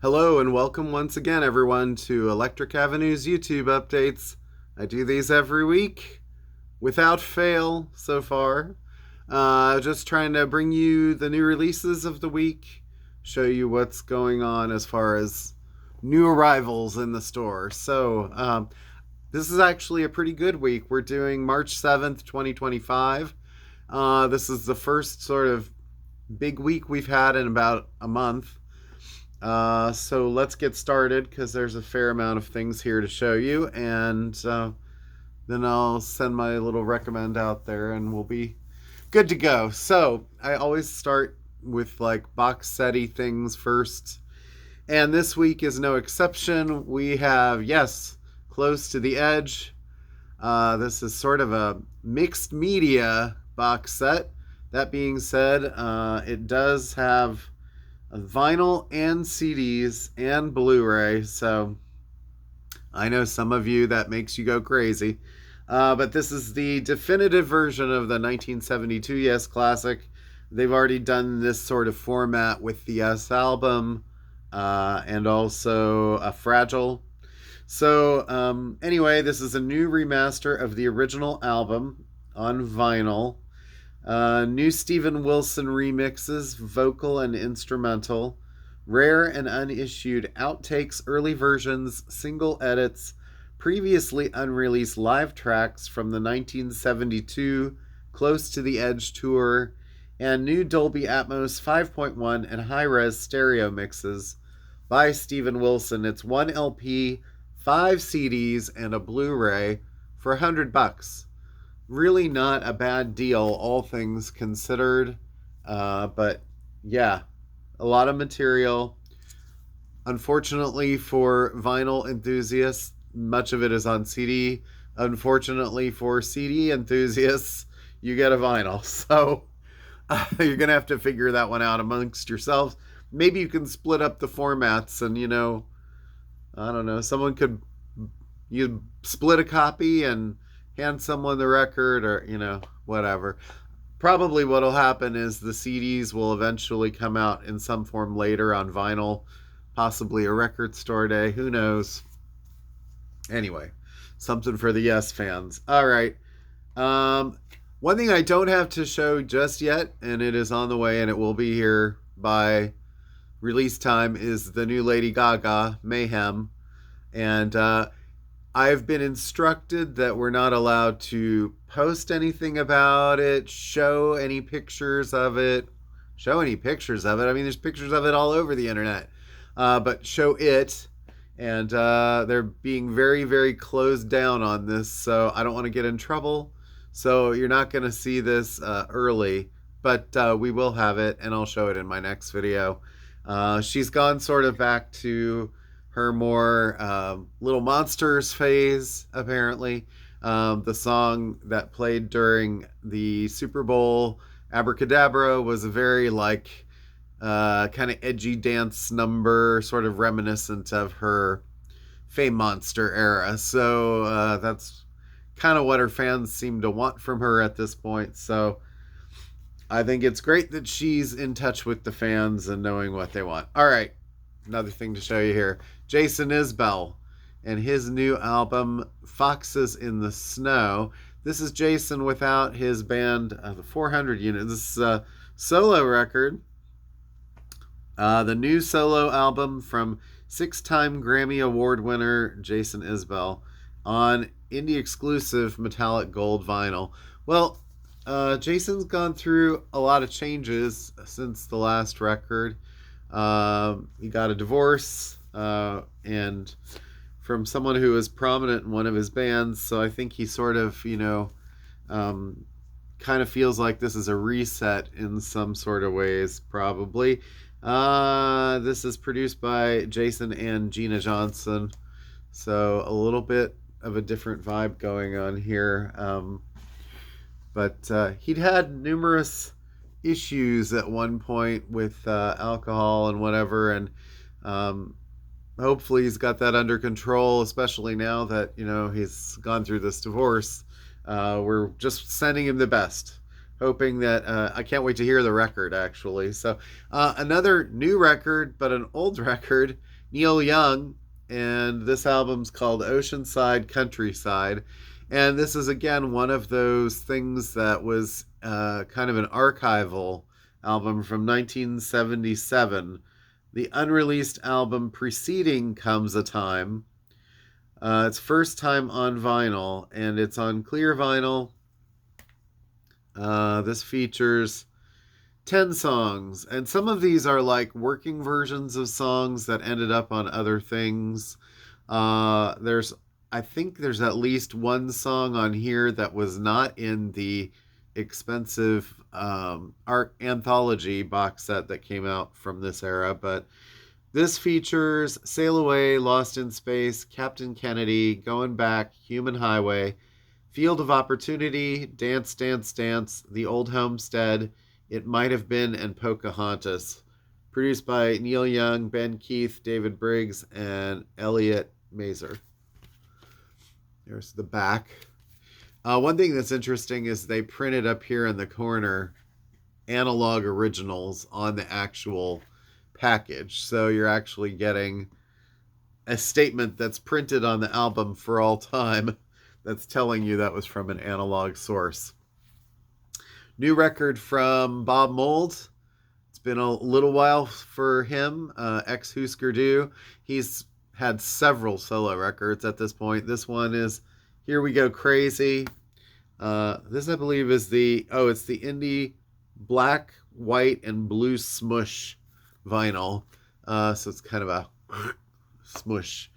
Hello and welcome once again, everyone, to Electric Avenue's YouTube updates. I do these every week without fail so far. Just trying to bring you the new releases of the week, show you what's going on as far as new arrivals in the store. This is actually a pretty good week. We're doing March 7th, 2025. This is the first sort of big week we've had in about a month. So let's get started because there's a fair amount of things here to show you, and then I'll send my little recommend out there and we'll be good to go. So I always start with like box setty things first, and this week is no exception. We have, yes, Close to the Edge. This is sort of a mixed media box set. That being said, it does have vinyl and CDs and Blu-ray, so I know some of you that makes you go crazy. But this is the definitive version of the 1972 Yes Classic. They've already done this sort of format with the Yes album and also a Fragile. So anyway, this is a new remaster of the original album on vinyl. New Steven Wilson remixes, vocal and instrumental, rare and unissued outtakes, early versions, single edits, previously unreleased live tracks from the 1972 Close to the Edge tour, and new Dolby Atmos 5.1 and high-res stereo mixes by Steven Wilson. It's 1 LP, 5 CDs, and a Blu-ray for $100. Really not a bad deal, all things considered. But yeah, a lot of material. Unfortunately for vinyl enthusiasts, much of it is on CD. Unfortunately for CD enthusiasts, you get a vinyl. So you're going to have to figure that one out amongst yourselves. Maybe you can split up the formats and, I don't know, you split a copy and hand someone the record, or whatever. Probably what'll happen is the CDs will eventually come out in some form later on vinyl, possibly a record store day, who knows. Anyway, something for the Yes fans. All right. One thing I don't have to show just yet, and it is on the way and it will be here by release time, is the new Lady Gaga, Mayhem. And I've been instructed that we're not allowed to post anything about it, show any pictures of it. I mean, there's pictures of it all over the internet. But show it. And they're being very, very closed down on this, so I don't want to get in trouble. So you're not going to see this early, but we will have it, and I'll show it in my next video. She's gone sort of back to her more Little Monsters phase, apparently. The song that played during the Super Bowl, Abracadabra, was a very kind of edgy dance number, sort of reminiscent of her Fame Monster era. So that's kind of what her fans seem to want from her at this point. So I think it's great that she's in touch with the fans and knowing what they want. All right, another thing to show you here. Jason Isbell and his new album, Foxes in the Snow. This is Jason without his band, the 400 Unit. This is a solo record. The new solo album from 6-time Grammy Award winner Jason Isbell on indie exclusive metallic gold vinyl. Well, Jason's gone through a lot of changes since the last record. He got a divorce, and from someone who was prominent in one of his bands, so I think he sort of, kind of feels like this is a reset in some sort of ways, probably. This is produced by Jason and Gina Johnson, so a little bit of a different vibe going on here. But he'd had numerous issues at one point with alcohol and whatever, and hopefully he's got that under control, especially now that he's gone through this divorce. We're just sending him the best, hoping that I can't wait to hear the record, actually. So another new record, but an old record, Neil Young, and this album's called Oceanside Countryside. And this is, again, one of those things that was kind of an archival album from 1977. The unreleased album preceding Comes a Time. It's first time on vinyl, and it's on clear vinyl. This features 10 songs, and some of these are like working versions of songs that ended up on other things. I think there's at least one song on here that was not in the expensive art anthology box set that came out from this era, but this features Sail Away, Lost in Space, Captain Kennedy, Going Back, Human Highway, Field of Opportunity, Dance, Dance, Dance, The Old Homestead, It Might Have Been, and Pocahontas. Produced by Neil Young, Ben Keith, David Briggs, and Elliot Mazer. There's the back. One thing that's interesting is they printed up here in the corner analog originals on the actual package. So you're actually getting a statement that's printed on the album for all time that's telling you that was from an analog source. New record from Bob Mould. It's been a little while for him, ex-Husker Du. He's had several solo records at this point. This one is Here We Go Crazy. This, I believe, is it's the indie black, white, and blue smush vinyl. So it's kind of a smush.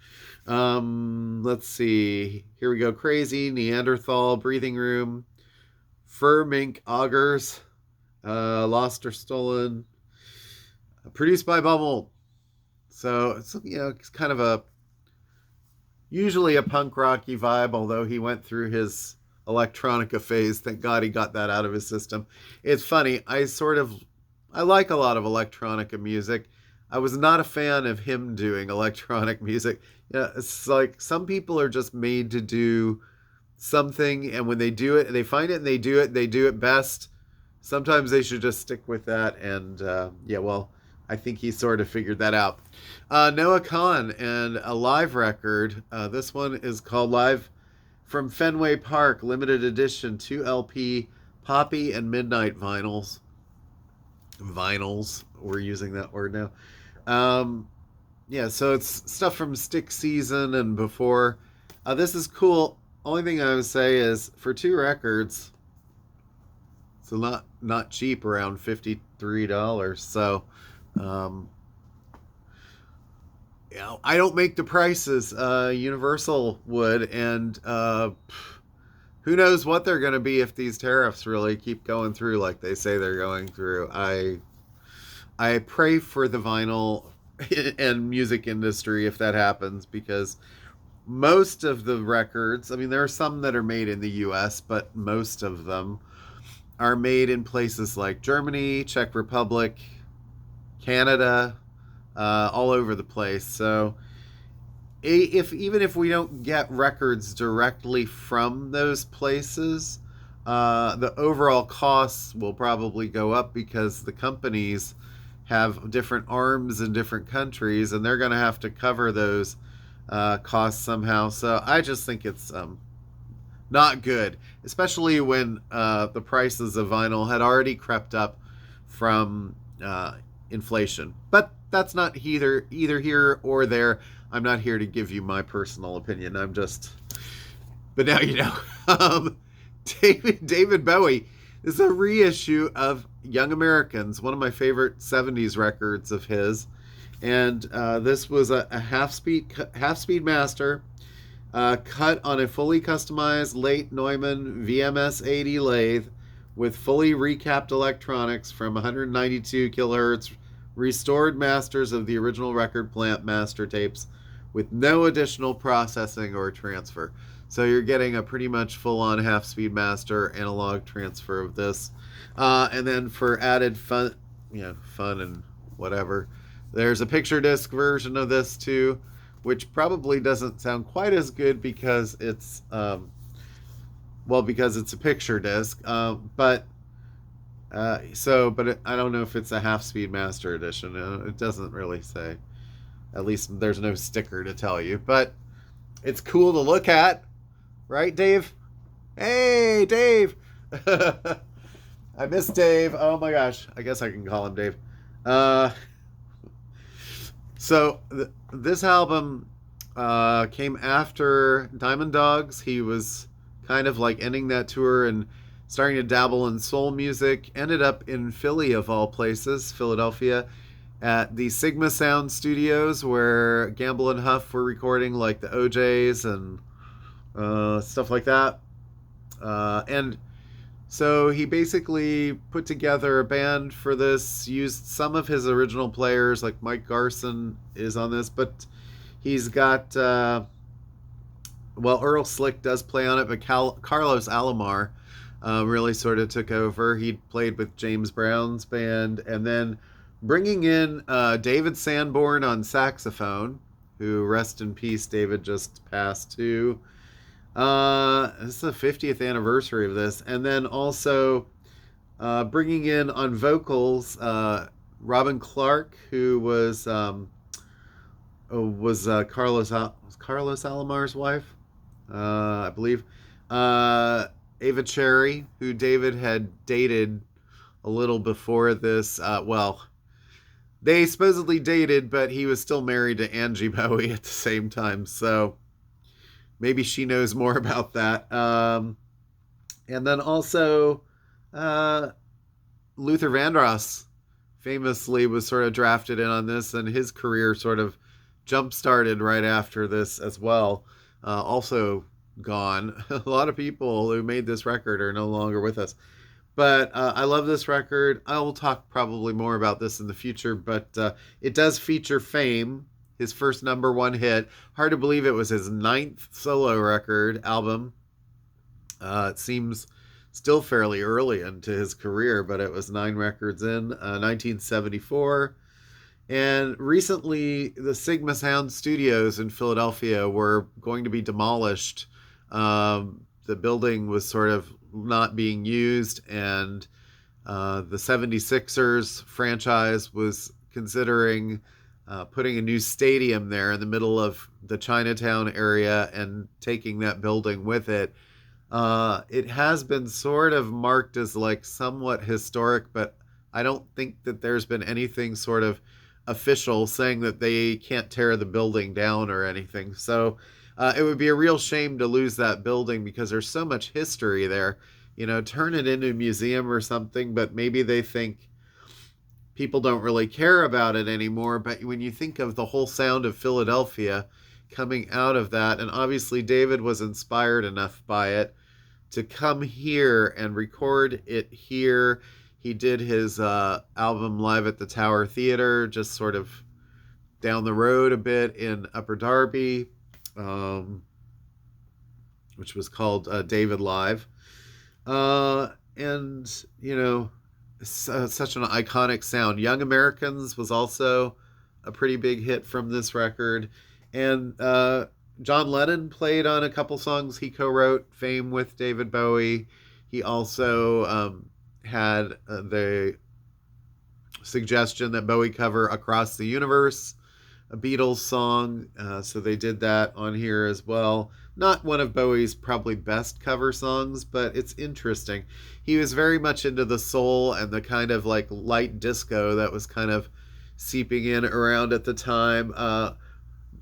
Let's see. Here We Go Crazy, Neanderthal, Breathing Room, Fur Mink Augers, Lost or Stolen. Produced by Bob Mould. So it's, it's kind of usually a punk rocky vibe, although he went through his electronica phase. Thank God he got that out of his system. It's funny, I like a lot of electronica music. I was not a fan of him doing electronic music. It's like some people are just made to do something, and when they do it, they find it and they do it best. Sometimes they should just stick with that, and I think he sort of figured that out. Noah Kahan and a live record. This one is called Live from Fenway Park, limited edition, 2 LP, Poppy and Midnight vinyls. Vinyls, we're using that word now. So it's stuff from Stick Season and before. This is cool. Only thing I would say is for 2 records, so not cheap, around $53. So I don't make the prices. Universal would, and who knows what they're going to be if these tariffs really keep going through like they say they're going through. I pray for the vinyl and music industry if that happens, because most of the records, I mean, there are some that are made in the US, but most of them are made in places like Germany, Czech Republic, Canada, all over the place. So even if we don't get records directly from those places, the overall costs will probably go up because the companies have different arms in different countries, and they're going to have to cover those costs somehow. So I just think it's not good, especially when the prices of vinyl had already crept up from inflation. But that's not either here or there. I'm not here to give you my personal opinion. But now you know. David Bowie is a reissue of Young Americans, one of my favorite 70s records of his. And this was a half-speed master, cut on a fully customized late Neumann VMS 80 lathe with fully recapped electronics from 192 kilohertz, restored masters of the original record plant master tapes with no additional processing or transfer. So you're getting a pretty much full-on half-speed master analog transfer of this. And then for added fun and whatever, there's a picture disc version of this too, which probably doesn't sound quite as good because it's because it's a picture disc. But I don't know if it's a half-speed master edition. It doesn't really say. At least there's no sticker to tell you, but it's cool to look at, right, Dave? Hey, Dave! I miss Dave. Oh my gosh. I guess I can call him Dave. Uh, this album came after Diamond Dogs. He was kind of like ending that tour and starting to dabble in soul music. Ended up in Philly, of all places, Philadelphia, at the Sigma Sound Studios, where Gamble and Huff were recording like the OJs and stuff like that. And so he basically put together a band for this, used some of his original players, like Mike Garson is on this, but he's got, Earl Slick does play on it, but Carlos Alomar really sort of took over. He played with James Brown's band, and then bringing in David Sanborn on saxophone, who, rest in peace, David just passed too. This is the 50th anniversary of this, and then also bringing in on vocals Robin Clark, who was Carlos Alomar's wife, I believe. Ava Cherry, who David had dated a little before this. They supposedly dated, but he was still married to Angie Bowie at the same time, so maybe she knows more about that. And then also, Luther Vandross famously was sort of drafted in on this, and his career sort of jump-started right after this as well. Also gone. A lot of people who made this record are no longer with us. But I love this record. I will talk probably more about this in the future, but it does feature Fame, his first #1 hit. Hard to believe it was his 9th solo record album. It seems still fairly early into his career, but it was 9 records in 1974. And recently, the Sigma Sound Studios in Philadelphia were going to be demolished. The building was sort of not being used, and the 76ers franchise was considering putting a new stadium there in the middle of the Chinatown area and taking that building with it. It has been sort of marked as like somewhat historic, but I don't think that there's been anything sort of official saying that they can't tear the building down or anything. So it would be a real shame to lose that building because there's so much history there. You know, turn it into a museum or something, but maybe they think people don't really care about it anymore. But when you think of the whole sound of Philadelphia coming out of that, and obviously David was inspired enough by it to come here and record it here. He did his album live at the Tower Theater, just sort of down the road a bit in Upper Darby, which was called David Live. And, you know, such an iconic sound. Young Americans was also a pretty big hit from this record. And John Lennon played on a couple songs he co-wrote, Fame with David Bowie. He also had the suggestion that Bowie cover Across the Universe, a Beatles song. So they did that on here as well. Not one of Bowie's probably best cover songs, but it's interesting. He was very much into the soul and the kind of like light disco that was kind of seeping in around at the time.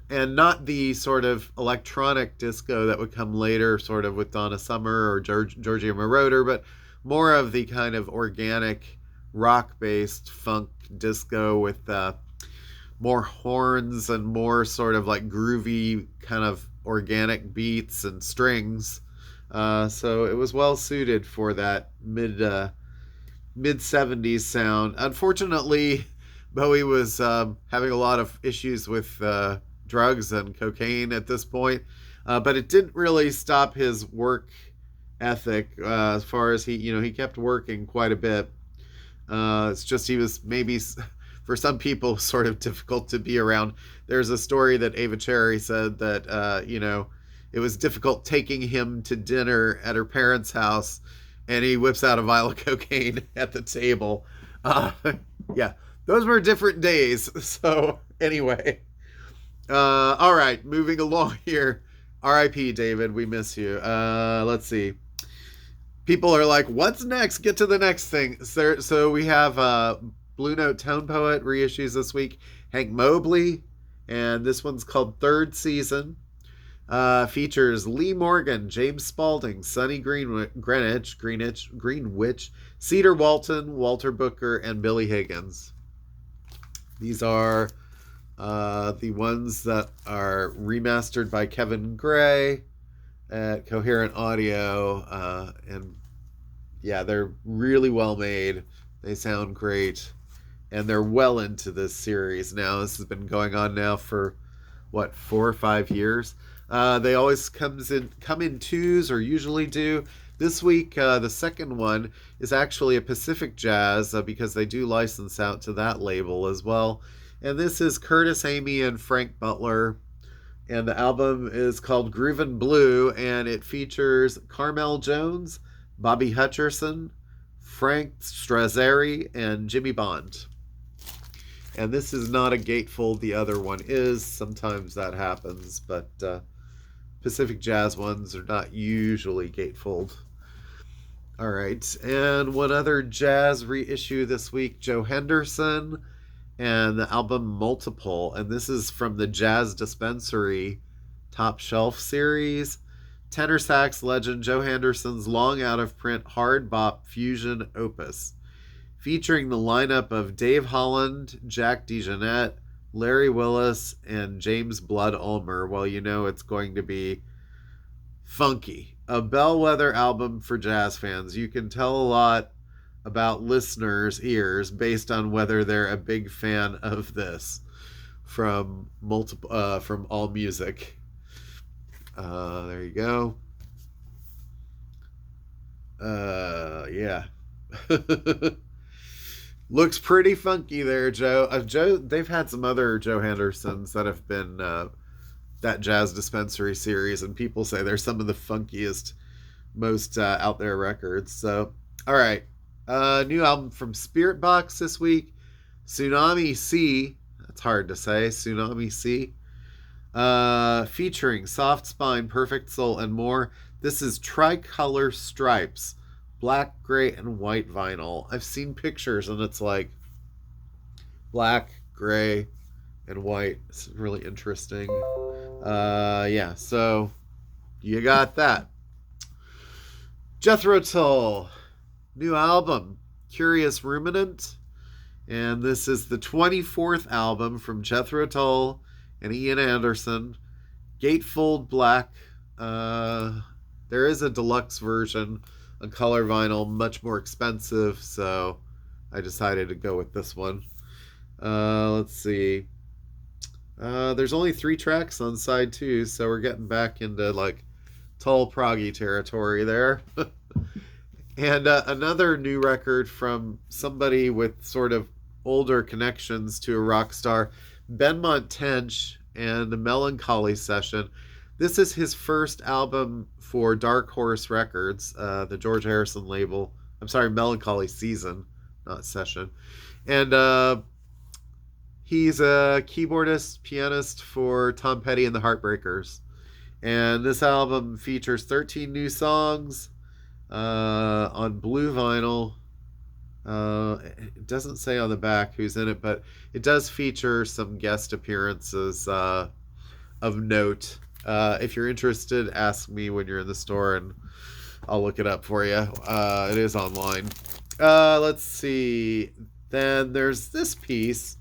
And not the sort of electronic disco that would come later, sort of with Donna Summer or Giorgio Moroder, but more of the kind of organic rock-based funk disco with more horns and more sort of like groovy kind of organic beats and strings. So it was well suited for that mid 70s sound. Unfortunately, Bowie was having a lot of issues with drugs and cocaine at this point, but it didn't really stop his work ethic as far as he kept working quite a bit. It's just he was maybe, for some people, sort of difficult to be around. There's a story that Ava Cherry said that it was difficult taking him to dinner at her parents' house, and he whips out a vial of cocaine at the table. Yeah, those were different days. So anyway, All right, moving along here. R.I.P. David, we miss you. Let's see. People are like, what's next? Get to the next thing. So we have Blue Note Tone Poet reissues this week. Hank Mobley, and this one's called Third Season. Features Lee Morgan, James Spalding, Sonny Greenwich, Cedar Walton, Walter Booker, and Billy Higgins. These are the ones that are remastered by Kevin Gray at Coherent Audio. And yeah, they're really well made. They sound great. And they're well into this series now. This has been going on now for, 4 or 5 years. They always come in twos, or usually do. This week, the second one is actually a Pacific Jazz, because they do license out to that label as well. And this is Curtis Amy and Frank Butler. And the album is called Groovin' Blue, and it features Carmel Jones, Bobby Hutcherson, Frank Strazzeri, and Jimmy Bond. And this is not a gatefold. The other one is. Sometimes that happens, but Pacific Jazz ones are not usually gatefold. All right, and one other jazz reissue this week, Joe Henderson, and the album Multiple. And this is from the Jazz Dispensary Top Shelf series. Tenor sax legend Joe Henderson's long out of print hard bop fusion opus, featuring the lineup of Dave Holland, Jack DeJohnette, Larry Willis, and James Blood Ulmer. Well, you know it's going to be funky. A bellwether album for jazz fans. You can tell a lot about listeners' ears based on whether they're a big fan of this from All Music. There you go. Yeah. Looks pretty funky there, Joe. They've had some other Joe Hendersons that have been that Jazz Dispensary series, and people say they're some of the funkiest, most out there records. So, all right. New album from Spirit Box this week, Tsunami C. That's hard to say. Tsunami C. Featuring Soft Spine, Perfect Soul, and more. This is Tricolor Stripes, black, gray, and white vinyl. I've seen pictures and it's like black, gray, and white. It's really interesting. Yeah, so you got that. Jethro Tull, new album, Curious Ruminant. And this is the 24th album from Jethro Tull and Ian Anderson. Gatefold black. There is a deluxe version, a color vinyl, much more expensive, so I decided to go with this one. Let's see. There's only 3 tracks on side 2, so we're getting back into like Tull proggy territory there. And another new record from somebody with sort of older connections to a rock star, Benmont Tench and the Melancholy Session. This is his first album for Dark Horse Records, the George Harrison label. I'm sorry, Melancholy Season, not Session. And he's a keyboardist, pianist for Tom Petty and the Heartbreakers. And this album features 13 new songs on blue vinyl. It doesn't say on the back who's in it, but it does feature some guest appearances of note. If you're interested, ask me when you're in the store and I'll look it up for you. It is online. Let's see. Then there's this piece,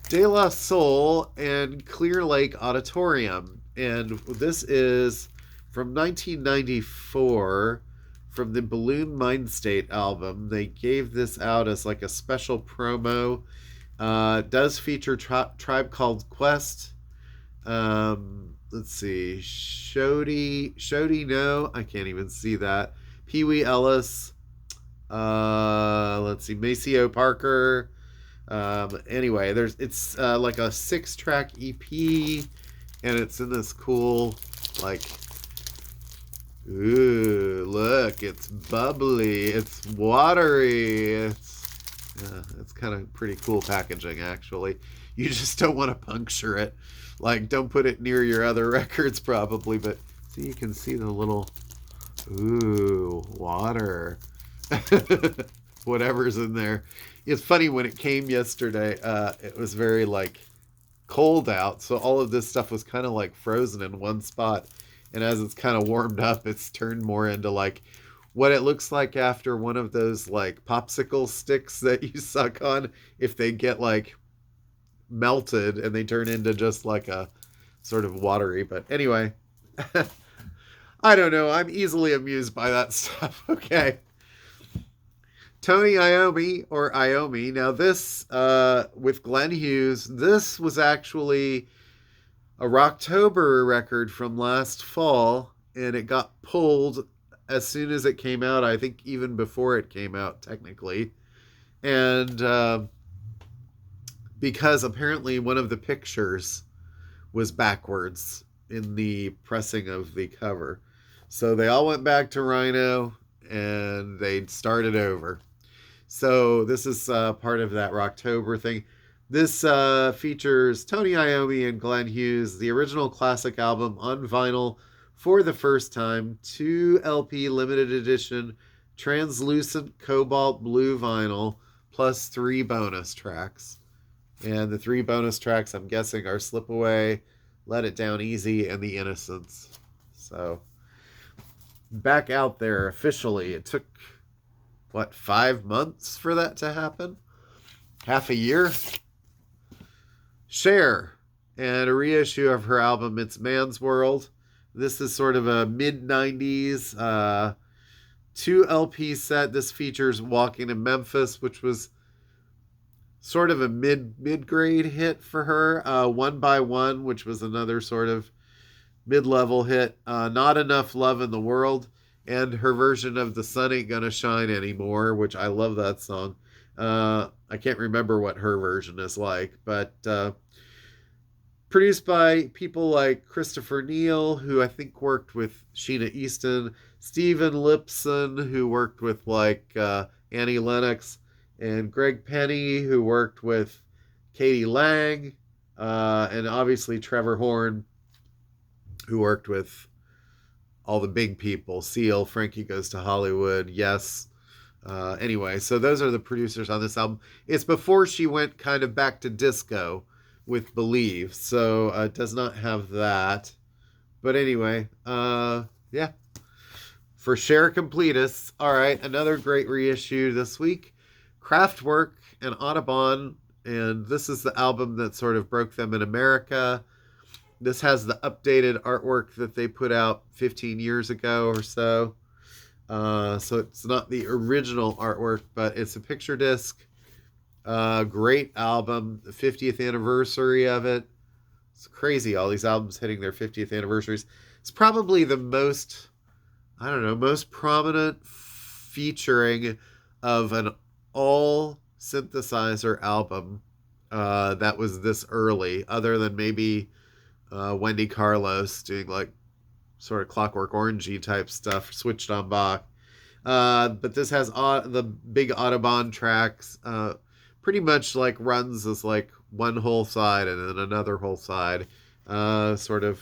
De La Soul and Clear Lake Auditorium. And this is from 1994 from the Balloon Mind State album. They gave this out as like a special promo. It does feature Tribe Called Quest. Let's see. Shody No. I can't even see that. Pee Wee Ellis. Let's see. Maceo Parker. Anyway, it's like a 6-track EP, and it's in this cool, like, ooh, look, it's bubbly, it's watery, it's kind of pretty cool packaging, actually. You just don't want to puncture it. Like, don't put it near your other records, probably. But see, you can see the little, ooh, water. Whatever's in there. It's funny, when it came yesterday, it was very, like, cold out. So all of this stuff was kind of, like, frozen in one spot. And as it's kind of warmed up, it's turned more into, like, what it looks like after one of those, like, popsicle sticks that you suck on, if they get, like, melted and they turn into just like a sort of watery. But anyway, I don't know. I'm easily amused by that stuff. Okay. Tony Iommi, or Iommi. Now this, with Glenn Hughes, this was actually a Rocktober record from last fall, and it got pulled as soon as it came out. I think even before it came out, technically. And because apparently one of the pictures was backwards in the pressing of the cover. So they all went back to Rhino and they started over. So this is part of that Rocktober thing. This features Tony Iommi and Glenn Hughes, the original classic album on vinyl for the first time, 2 LP limited edition, translucent cobalt blue vinyl, plus 3 bonus tracks. And the 3 bonus tracks, I'm guessing, are Slip Away, Let It Down Easy, and The Innocents. So, back out there officially. It took, 5 months for that to happen? Half a year? Cher, and a reissue of her album, It's Man's World. This is sort of a mid-90s 2 LP set. This features Walking in Memphis, which was sort of a mid-grade hit for her. One by One, which was another sort of mid-level hit. Not Enough Love in the World, and her version of The Sun Ain't Gonna Shine Anymore, which I love that song. I can't remember what her version is like, but produced by people like Christopher Neal, who I think worked with Sheena Easton, Stephen Lipson, who worked with like Annie Lennox, and Greg Penny, who worked with Katie Lang, and obviously Trevor Horn, who worked with all the big people, Seal, Frankie Goes to Hollywood, Yes. Anyway, so those are the producers on this album. It's before she went kind of back to disco with Believe, so it does not have that. But anyway, yeah. For Cher Completists, all right, another great reissue this week. Kraftwerk and Audubon, and this is the album that sort of broke them in America. This has the updated artwork that they put out 15 years ago or so. So it's not the original artwork, but it's a picture disc. Great album, the 50th anniversary of it. It's crazy, all these albums hitting their 50th anniversaries. It's probably the most, most prominent featuring of an all synthesizer album that was this early, other than maybe Wendy Carlos doing like sort of Clockwork Orangey type stuff, switched on Bach. But this has the big Audubon tracks, pretty much like runs as like one whole side and then another whole side, sort of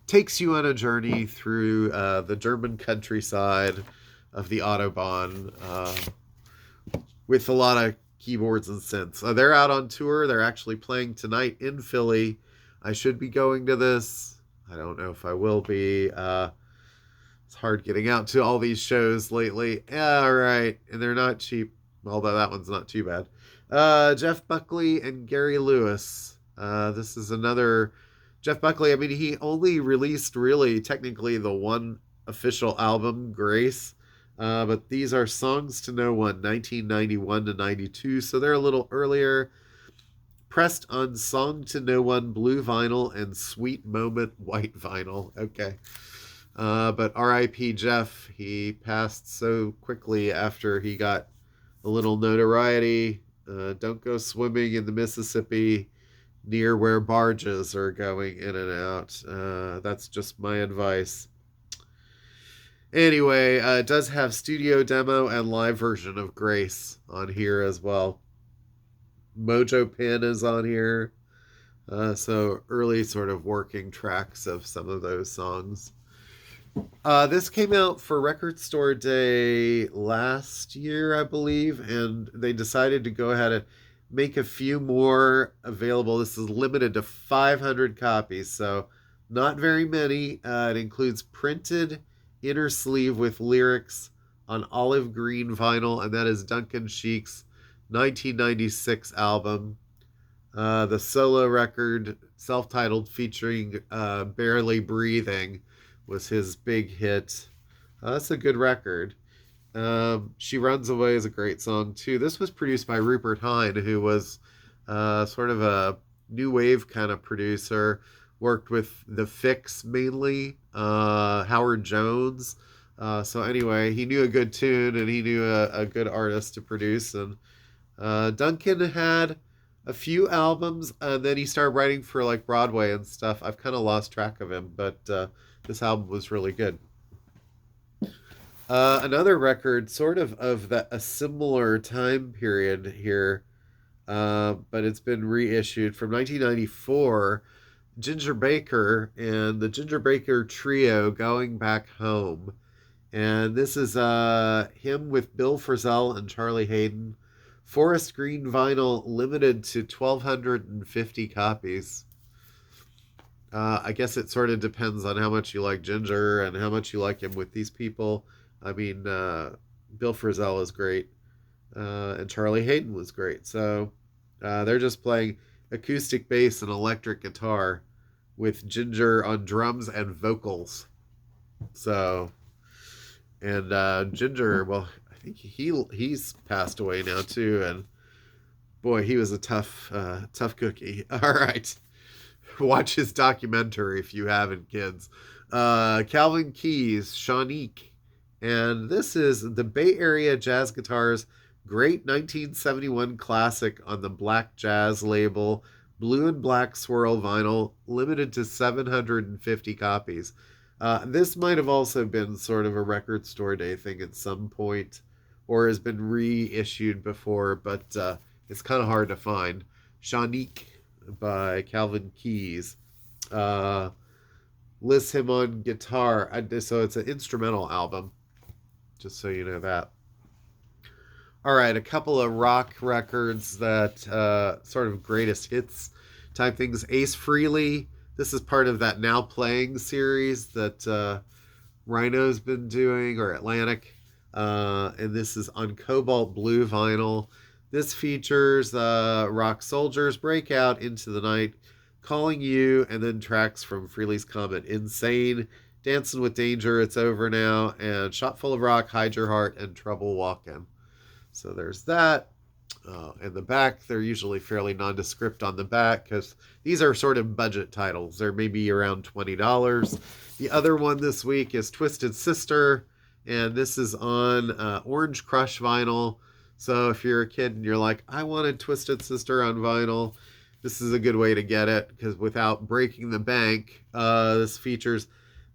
takes you on a journey through the German countryside of the Audubon, with a lot of keyboards and synths. They're out on tour. They're actually playing tonight in Philly. I should be going to this. I don't know if I will be. It's hard getting out to all these shows lately. Yeah, all right. And they're not cheap, although that one's not too bad. Jeff Buckley and Gary Lewis. This is another Jeff Buckley. I mean, he only released really technically the one official album, Grace. But these are Songs to No One, 1991 to 92. So they're a little earlier. Pressed on Song to No One blue vinyl and Sweet Moment white vinyl. Okay. But R.I.P. Jeff. He passed so quickly after he got a little notoriety. Don't go swimming in the Mississippi near where barges are going in and out. That's just my advice. Anyway, it does have studio demo and live version of Grace on here as well. Mojo Pin is on here. So early sort of working tracks of some of those songs. This came out for Record Store Day last year, I believe, and they decided to go ahead and make a few more available. This is limited to 500 copies, so not very many. It includes printed inner sleeve with lyrics on olive green vinyl, and that is Duncan Sheik's 1996 album. The solo record, self-titled, featuring Barely Breathing, was his big hit. That's a good record. She Runs Away is a great song too. This was produced by Rupert Hine, who was sort of a new wave kind of producer. Worked with The Fix mainly, Howard Jones. So anyway, he knew a good tune and he knew a good artist to produce. And Duncan had a few albums, and then he started writing for like Broadway and stuff. I've kind of lost track of him, but this album was really good. Another record, sort of a similar time period here, but it's been reissued from 1994. Ginger Baker and the Ginger Baker Trio, Going Back Home, and this is him with Bill Frisell and Charlie Hayden. Forest green vinyl, limited to 1,250 copies. I guess it sort of depends on how much you like Ginger and how much you like him with these people. I mean, Bill Frisell is great, and Charlie Hayden was great. So they're just playing acoustic bass and electric guitar with Ginger on drums and vocals. So, and Ginger, well, I think he's passed away now too, and boy, he was a tough cookie. All right. Watch his documentary if you haven't, kids. Calvin Keys, Shaunique. And this is the Bay Area Jazz Guitars great 1971 classic on the Black Jazz label, blue and black swirl vinyl, limited to 750 copies. This might have also been sort of a Record Store Day thing at some point, or has been reissued before, but it's kind of hard to find. Shaunique by Calvin Keys. Lists him on guitar. So it's an instrumental album, just so you know that. All right, a couple of rock records that sort of greatest hits type things. Ace Frehley. This is part of that Now Playing series that Rhino's been doing, or Atlantic. And this is on cobalt blue vinyl. This features Rock Soldiers, Breakout, Into the Night, Calling You, and then tracks from Frehley's Comet, Insane, Dancing with Danger, It's Over Now, and Shot Full of Rock, Hide Your Heart, and Trouble Walkin'. So there's that. In the back, they're usually fairly nondescript on the back because these are sort of budget titles. They're maybe around $20. The other one this week is Twisted Sister, and this is on Orange Crush vinyl. So if you're a kid and you're like, I wanted Twisted Sister on vinyl, this is a good way to get it, because without breaking the bank, this features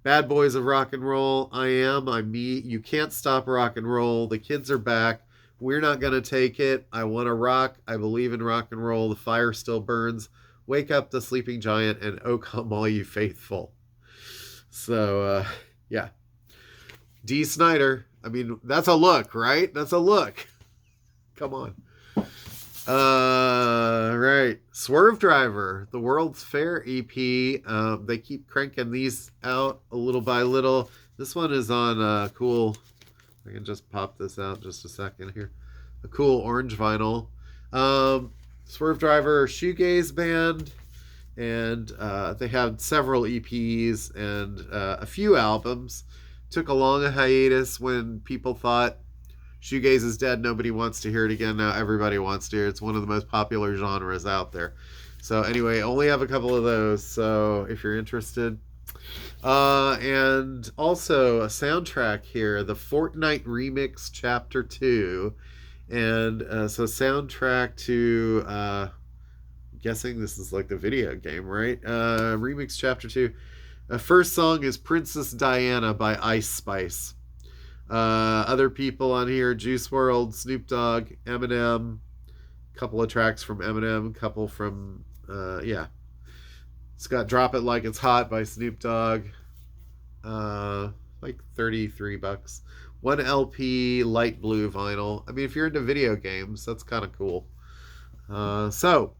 Bad Boys of Rock and Roll, I Am, I'm Me, You Can't Stop Rock and Roll, The Kids Are Back, We're Not Gonna Take It, I Wanna Rock, I Believe in Rock and Roll, The Fire Still Burns, Wake Up the Sleeping Giant, and Oh Come All You Faithful. So, yeah. Dee Snider, I mean, that's a look, right? That's a look. Come on. Right. Swerve Driver, the World's Fair EP. They keep cranking these out a little by little. This one is on cool. I can just pop this out just a second here. A cool orange vinyl. Swerve Driver, shoegaze band, and they had several EPs and a few albums. Took a long hiatus when people thought shoegaze is dead, nobody wants to hear it again. Now everybody wants to hear it. It's one of the most popular genres out there. So anyway, only have a couple of those, so if you're interested. And also a soundtrack here, the Fortnite Remix Chapter 2. And so soundtrack to, guessing this is like the video game, right? Remix Chapter 2. First song is Princess Diana by Ice Spice. Other people on here, Juice WRLD, Snoop Dogg, Eminem, couple of tracks from Eminem, couple from yeah. It's got Drop It Like It's Hot by Snoop Dogg. Like $33. One LP light blue vinyl. I mean, if you're into video games, that's kind of cool. So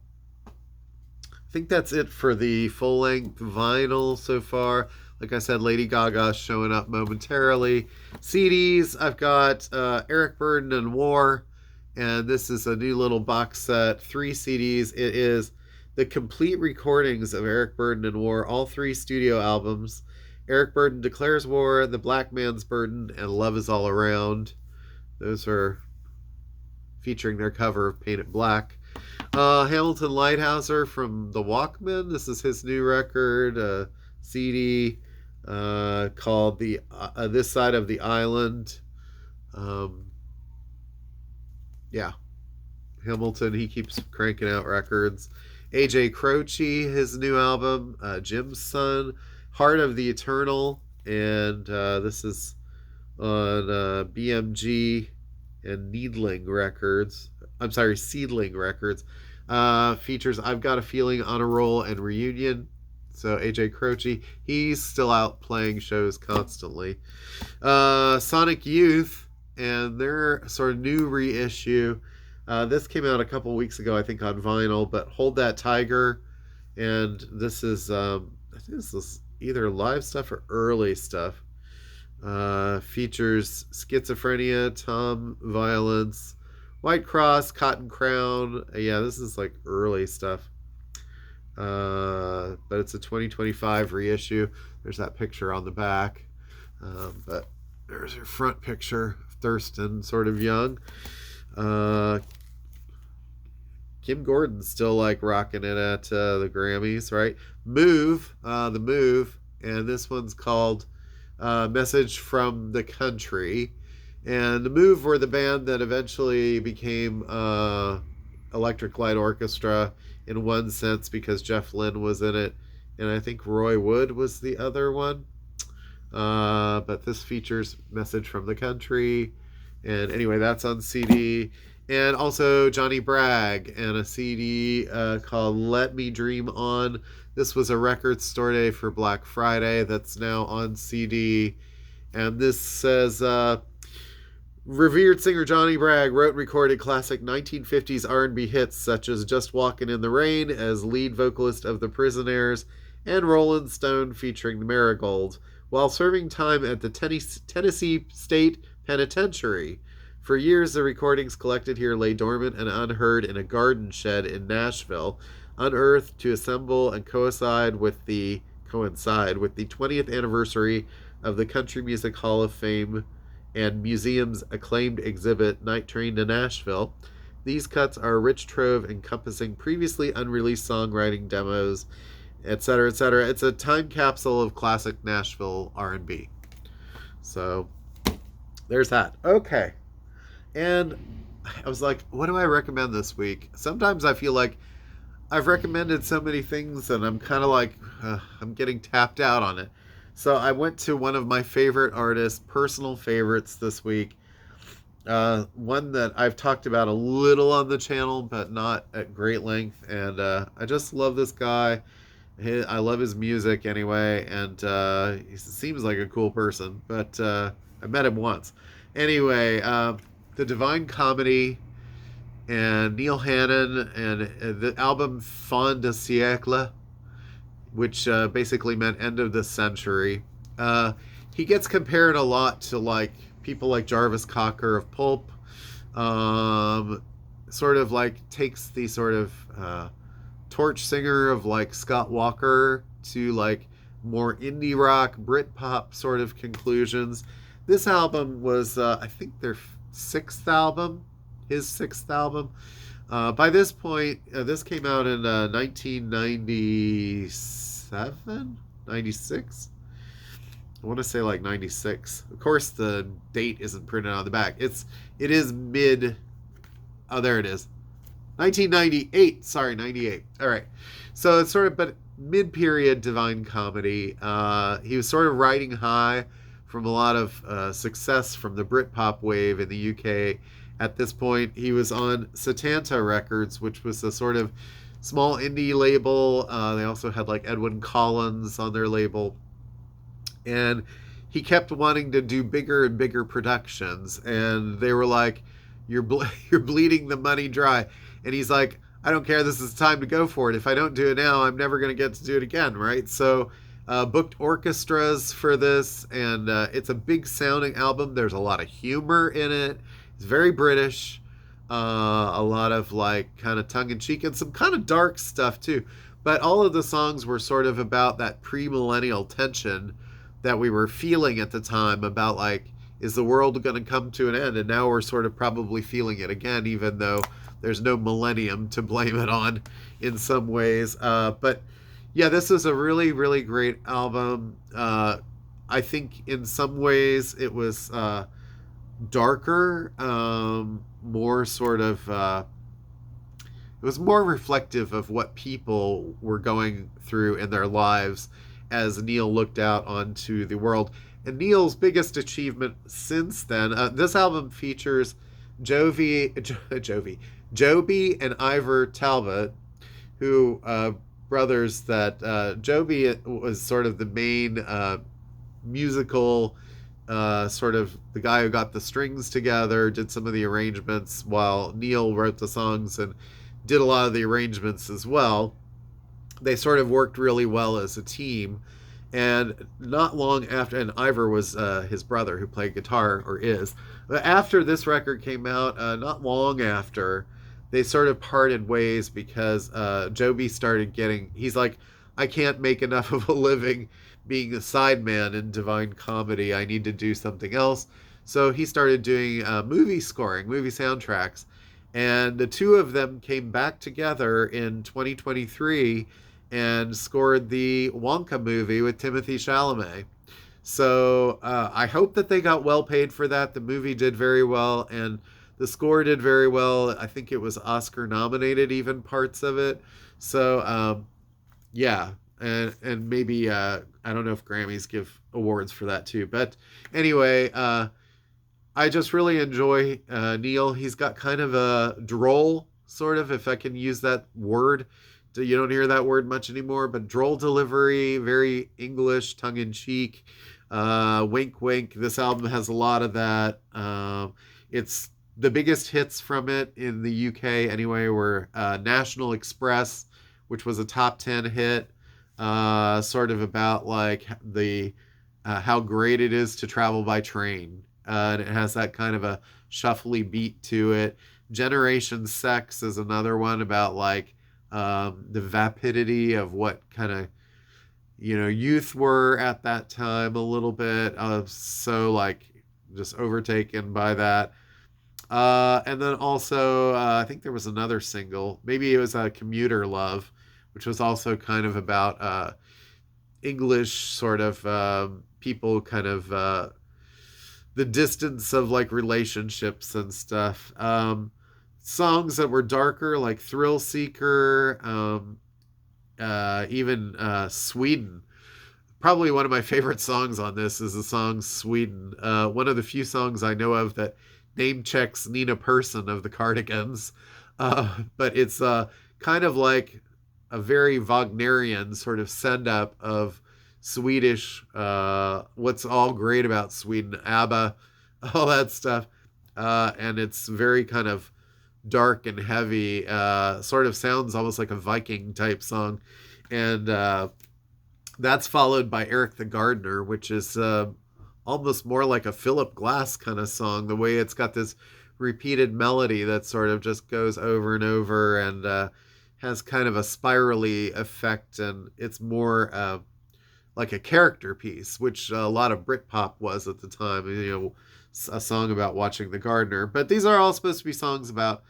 I think that's it for the full length vinyl so far. Like I said, Lady Gaga showing up momentarily. CDs, I've got Eric Burdon and War, and this is a new little box set, 3 CDs. It is the complete recordings of Eric Burdon and War, all 3 studio albums. Eric Burdon Declares War, The Black Man's Burden, and Love Is All Around. Those are featuring their cover of Paint It Black. Hamilton Lighthouser from the Walkmen. This is his new record, CD called the This Side of the Island. Yeah, Hamilton, he keeps cranking out records. AJ Croce, his new album, Jim's Son, Heart of the Eternal, and this is on BMG and Needling Records. I'm sorry, Seedling Records. Features I've Got a Feeling, On a Roll, and Reunion. So AJ Croce, he's still out playing shows constantly. Sonic Youth and their sort of new reissue. This came out a couple weeks ago, I think, on vinyl, but Hold That Tiger. And this is, I think this is either live stuff or early stuff. Features Schizophrenia, Tom Violence, White Cross, Cotton Crown. Yeah, this is like early stuff. But it's a 2025 reissue. There's that picture on the back. But there's your front picture. Thurston, sort of young. Kim Gordon's still like rocking it at the Grammys, right? Move, The Move, and this one's called Message from the Country. And The Move were the band that eventually became Electric Light Orchestra in one sense because Jeff Lynne was in it, and I think Roy Wood was the other one. But this features Message from the Country, and anyway, that's on CD. And also Johnny Bragg and a CD called Let Me Dream On. This was a record store day for Black Friday that's now on CD. And this says, revered singer Johnny Bragg wrote and recorded classic 1950s R&B hits such as Just Walkin' in the Rain as lead vocalist of the Prisonaires and Rolling Stone featuring the Marigold while serving time at the Tennessee State Penitentiary. For years, the recordings collected here lay dormant and unheard in a garden shed in Nashville, unearthed to assemble and coincide with the 20th anniversary of the Country Music Hall of Fame and Museum's acclaimed exhibit, Night Train to Nashville. These cuts are a rich trove encompassing previously unreleased songwriting demos, etc., etc. It's a time capsule of classic Nashville R&B. So, there's that. Okay. And I was like, what do I recommend this week? Sometimes I feel like I've recommended so many things and I'm kind of like, I'm getting tapped out on it. So I went to one of my favorite artists, personal favorites this week. One that I've talked about a little on the channel, but not at great length. And I just love this guy. I love his music anyway. And he seems like a cool person. But I met him once. Anyway, The Divine Comedy and Neil Hannon and the album Fin de Siècle, which basically meant end of the century. He gets compared a lot to like people like Jarvis Cocker of Pulp. Sort of like takes the sort of torch singer of like Scott Walker to like more indie rock, Britpop sort of conclusions. This album was, I think, their sixth album, his sixth album. By this point, this came out in 1997, 96. I want to say like 96. Of course, the date isn't printed on the back. It is mid. Oh, there it is. 1998. Sorry, 98. All right. So it's sort of, but mid-period Divine Comedy. He was sort of riding high from a lot of success from the Britpop wave in the UK At this point, he was on Satanta Records, which was a sort of small indie label. They also had like Edwin Collins on their label. And he kept wanting to do bigger and bigger productions. And they were like, you're bleeding the money dry. And he's like, I don't care. This is time to go for it. If I don't do it now, I'm never going to get to do it again, right? So booked orchestras for this, and it's a big sounding album. There's a lot of humor in it. It's very British. A lot of like kind of tongue in cheek and some kind of dark stuff too. But all of the songs were sort of about that pre-millennial tension that we were feeling at the time about like, is the world going to come to an end? And now we're sort of probably feeling it again, even though there's no millennium to blame it on in some ways. But yeah, this is a really, really great album. I think in some ways it was darker, more sort of, it was more reflective of what people were going through in their lives as Neil looked out onto the world. And Neil's biggest achievement since then, this album features Joby and Ivor Talbot, who brothers that Joby was sort of the main musical sort of the guy who got the strings together, did some of the arrangements, while Neil wrote the songs and did a lot of the arrangements as well. They sort of worked really well as a team. And not long after, and Ivor was his brother who played guitar, or is. But after this record came out, not long after, they sort of parted ways because Joby started getting, he's like, I can't make enough of a living being a sideman in Divine Comedy. I need to do something else. So he started doing movie scoring, movie soundtracks. And the two of them came back together in 2023 and scored the Wonka movie with Timothée Chalamet. So I hope that they got well paid for that. The movie did very well, and the score did very well. I think it was Oscar nominated, even parts of it. So yeah, and maybe I don't know if Grammys give awards for that too. But anyway, I just really enjoy Neil. He's got kind of a droll sort of, if I can use that word. You don't hear that word much anymore, but droll delivery, very English, tongue-in-cheek, wink, wink. This album has a lot of that. It's the biggest hits from it in the UK anyway were National Express, which was a top 10 hit, sort of about like the how great it is to travel by train. And it has that kind of a shuffly beat to it. Generation Sex is another one about like the vapidity of what kind of youth were at that time a little bit, so like just overtaken by that. And then also I think there was another single, maybe it was Commuter Love, which was also kind of about English sort of people kind of the distance of like relationships and stuff. Songs that were darker, like Thrill Seeker, even Sweden. Probably one of my favorite songs on this is the song Sweden. One of the few songs I know of that name checks Nina Persson of the Cardigans. But it's kind of like a very Wagnerian sort of send-up of Swedish, what's all great about Sweden, ABBA, all that stuff. And it's very kind of dark and heavy, sort of sounds almost like a Viking type song. And that's followed by Eric the Gardener, which is almost more like a Philip Glass kind of song, the way it's got this repeated melody that sort of just goes over and over and has kind of a spirally effect. And it's more like a character piece, which a lot of Britpop was at the time, a song about watching the gardener. But these are all supposed to be songs about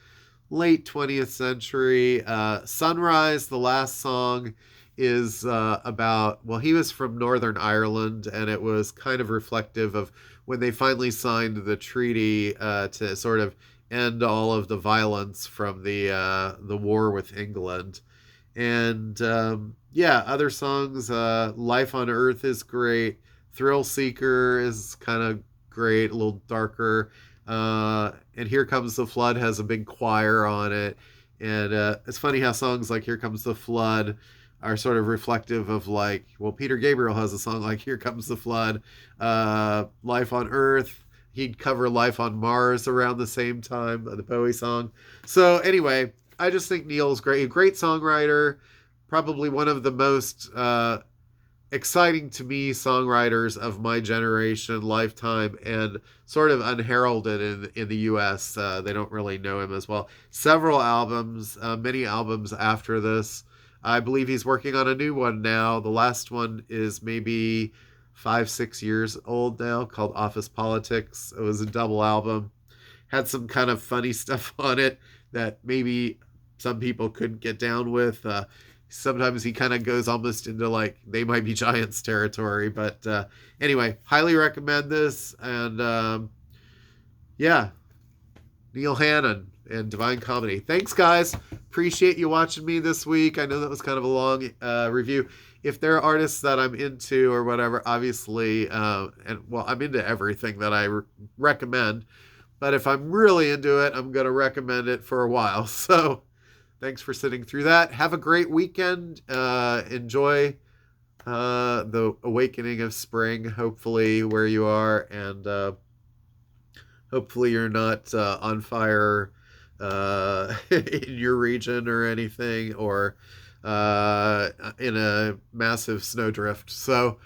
late 20th century. Sunrise, the last song, is about, well, he was from Northern Ireland, and it was kind of reflective of when they finally signed the treaty to sort of end all of the violence from the war with England. And yeah, other songs, Life on Earth is great. Thrill Seeker is kind of great, a little darker. And Here Comes the Flood has a big choir on it. And it's funny how songs like Here Comes the Flood are sort of reflective of, like, well, Peter Gabriel has a song like Here Comes the Flood, Life on Earth. He'd cover Life on Mars around the same time, the Bowie song. So anyway, I just think Neil's great. Great songwriter, probably one of the most exciting to me songwriters of my generation, lifetime, and sort of unheralded in the U.S. They don't really know him as well. Several albums, many albums after this. I believe he's working on a new one now. The last one is maybe 5-6 years old now, called Office Politics. It was a double album. Had some kind of funny stuff on it that maybe some people couldn't get down with. Sometimes he kind of goes almost into, like, They Might Be Giants territory. But anyway, highly recommend this. And yeah, Neil Hannon and Divine Comedy. Thanks, guys. Appreciate you watching me this week. I know that was kind of a long review. If there are artists that I'm into or whatever, obviously, I'm into everything that I recommend. But if I'm really into it, I'm going to recommend it for a while. So thanks for sitting through that. Have a great weekend. Enjoy the awakening of spring, hopefully, where you are. And hopefully you're not on fire in your region or anything, or in a massive snowdrift. So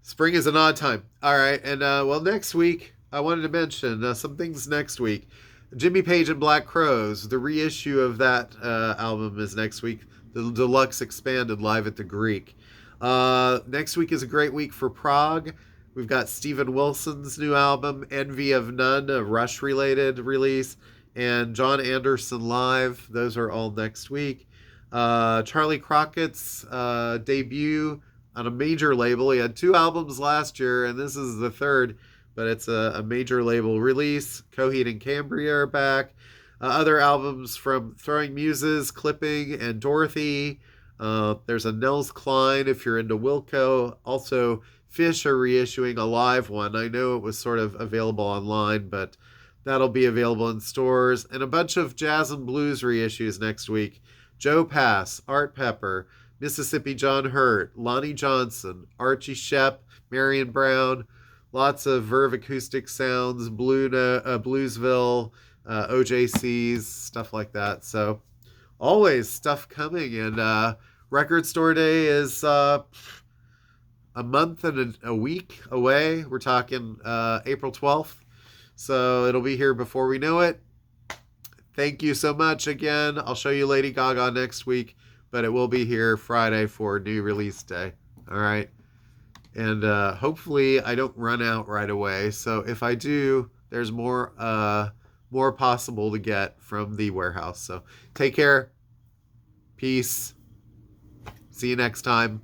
spring is an odd time. All right. And well, next week, I wanted to mention some things next week. Jimmy Page and Black Crowes, the reissue of that album is next week. The deluxe expanded live at the Greek. Next week is a great week for prog. We've got Steven Wilson's new album, Envy of None, a Rush-related release, and John Anderson Live. Those are all next week. Charlie Crockett's debut on a major label. He had 2 albums last year, and this is the third, but it's a major label release. Coheed and Cambria are back. Other albums from Throwing Muses, Clipping, and Dorothy. There's a Nels Cline if you're into Wilco. Also, Fish are reissuing a live one. I know it was sort of available online, but that'll be available in stores. And a bunch of jazz and blues reissues next week. Joe Pass, Art Pepper, Mississippi John Hurt, Lonnie Johnson, Archie Shepp, Marion Brown. Lots of Verve acoustic sounds, Bluesville, OJCs, stuff like that. So always stuff coming. And Record Store Day is a month and a week away. We're talking April 12th. So it'll be here before we know it. Thank you so much again. I'll show you Lady Gaga next week, but it will be here Friday for new release day. All right. And hopefully I don't run out right away. So if I do, there's more possible to get from the warehouse. So take care. Peace. See you next time.